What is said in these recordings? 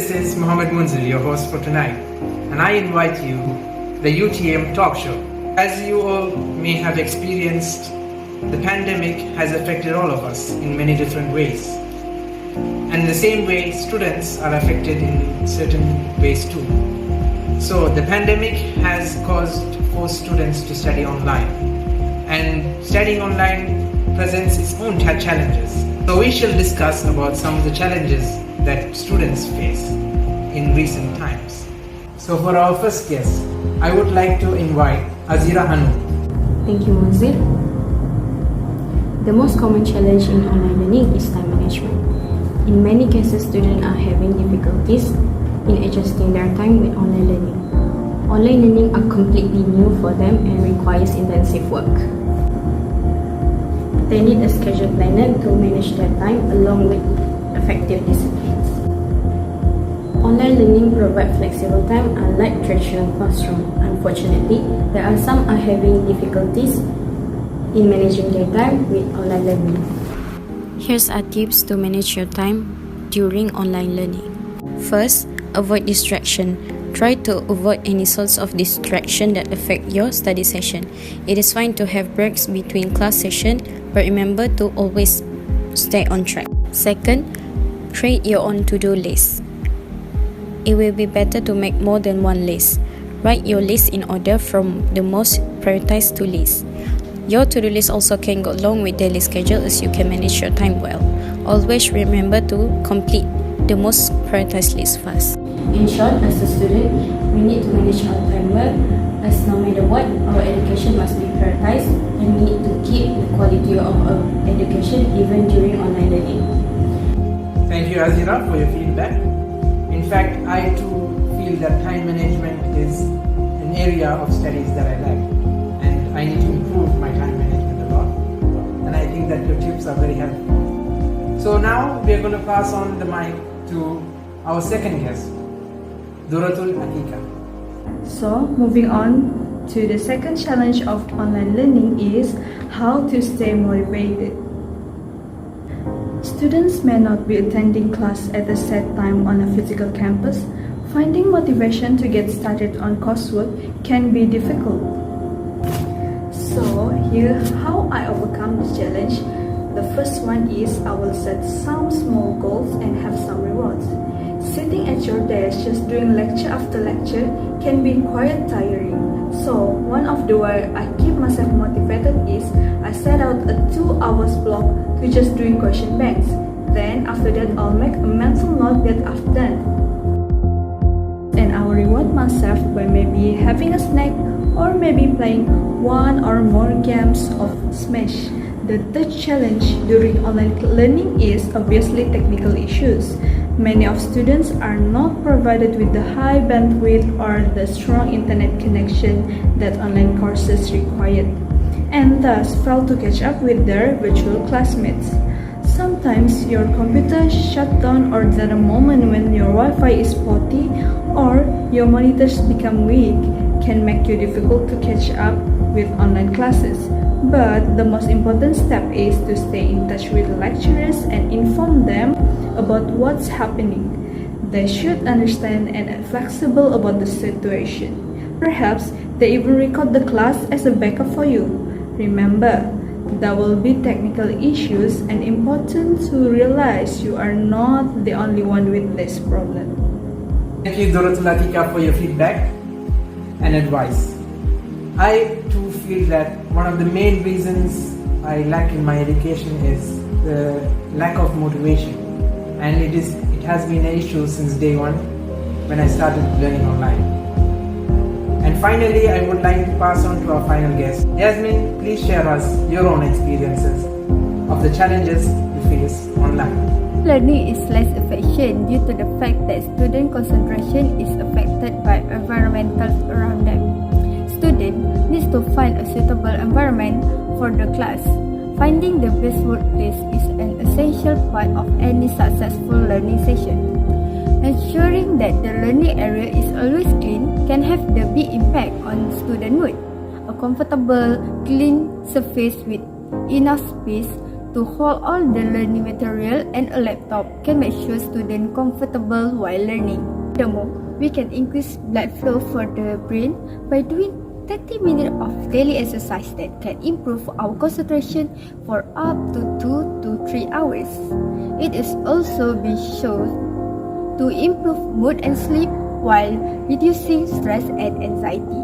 this is Mohammed Munzil, your host for tonight, and I invite you the UTM talk show. As you all may have experienced, the pandemic has affected all of us in many different ways. And in the same way, students are affected in certain ways too. So the pandemic has forced students to study online. And studying online presents its own challenges. So we shall discuss about some of the challenges that students face in recent times. So for our first guest, I would like to invite Azira Hanu. Thank you, Munzil. The most common challenge in online learning is time management. In many cases, students are having difficulties in adjusting their time with online learning. Online learning are completely new for them and requires intensive work. They need a schedule planner to manage their time along with effective disciplines. Online learning provides flexible time unlike traditional classroom. Unfortunately, there are some are having difficulties in managing their time with online learning. Here's our tips to manage your time during online learning. First, avoid distraction. Try to avoid any sorts of distraction that affect your study session. It is fine to have breaks between class session, but remember to always stay on track. Second, create your own to-do list. It will be better to make more than one list. Write your list in order from the most prioritized to least. Your to-do list also can go along with daily schedule as you can manage your time well. Always remember to complete the most prioritized list first. In short, as a student, we need to manage our time well, as no matter what, our education must be prioritized and we need to keep the quality of our education even during online learning. Thank you, Azira, for your feedback. In fact, I too feel that time management is an area of studies that I like, and I need to improve my time management a lot, and I think that your tips are very helpful. So now we are going to pass on the mic to our second guest, Duratul Atika. So, moving on to the second challenge of online learning is how to stay motivated. Students may not be attending class at a set time on a physical campus. Finding motivation to get started on coursework can be difficult. So, here how I overcome this challenge. The first one is I will set some small goals and have some rewards. Sitting at your desk just doing lecture after lecture can be quite tiring. So, one of the ways I keep myself motivated is I set out a 2 hours block to just doing question banks. Then after that, I'll make a mental note that I've done. And I will reward myself by maybe having a snack or maybe playing one or more games of Smash. The third challenge during online learning is obviously technical issues. Many of students are not provided with the high bandwidth or the strong internet connection that online courses required, and thus fail to catch up with their virtual classmates. Sometimes your computer shut down, or there are moments when your Wi-Fi is spotty or your monitors become weak can make you difficult to catch up with online classes. But the most important step is to stay in touch with the lecturers and inform them about what's happening. They should understand and are flexible about the situation. Perhaps they even record the class as a backup for you. Remember, there will be technical issues and important to realize you are not the only one with this problem. Thank you, Duratul Atika, for your feedback and advice. I too feel that one of the main reasons I lack in my education is the lack of motivation, and it has been an issue since day one when I started learning online. And finally, I would like to pass on to our final guest. Yasmin, please share us your own experiences of the challenges you face online. Learning is less efficient due to the fact that student concentration is affected by environmentals around them. Student needs to find a suitable environment for the class. Finding the best workplace is an essential part of any successful learning session. Ensuring that the learning area is always clean can have the big impact on student mood. A comfortable, clean surface with enough space to hold all the learning material, and a laptop can make sure students comfortable while learning. Furthermore, we can increase blood flow for the brain by doing 30 minutes of daily exercise that can improve our concentration for up to 2 to 3 hours. It is also been shown to improve mood and sleep while reducing stress and anxiety.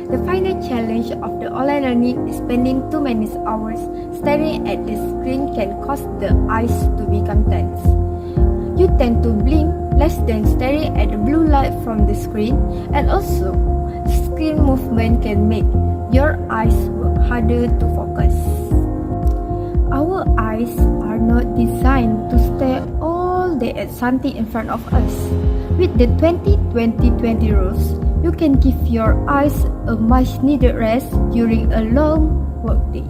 The final challenge of the online learning is spending too many hours staring at the screen can cause the eyes to become tense. You tend to blink less than staring at the blue light from the screen, and also screen movement can make your eyes work harder to focus. Our eyes are not designed to stare all day at something in front of us. With the 20-20-20 rules, you can give your eyes a much needed rest during a long workday.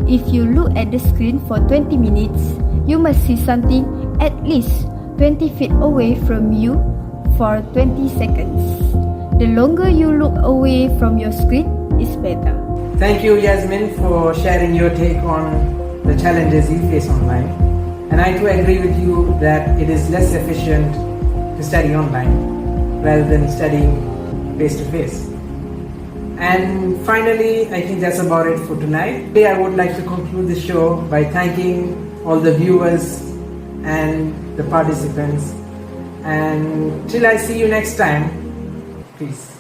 If you look at the screen for 20 minutes, you must see something at least 20 feet away from you for 20 seconds. The longer you look away from your screen is better. Thank you, Yasmin, for sharing your take on the challenges you face online. And I too agree with you that it is less efficient to study online rather than studying face to face. And finally, I think that's about it for tonight. Today I would like to conclude the show by thanking all the viewers and the participants. And till I see you next time, peace.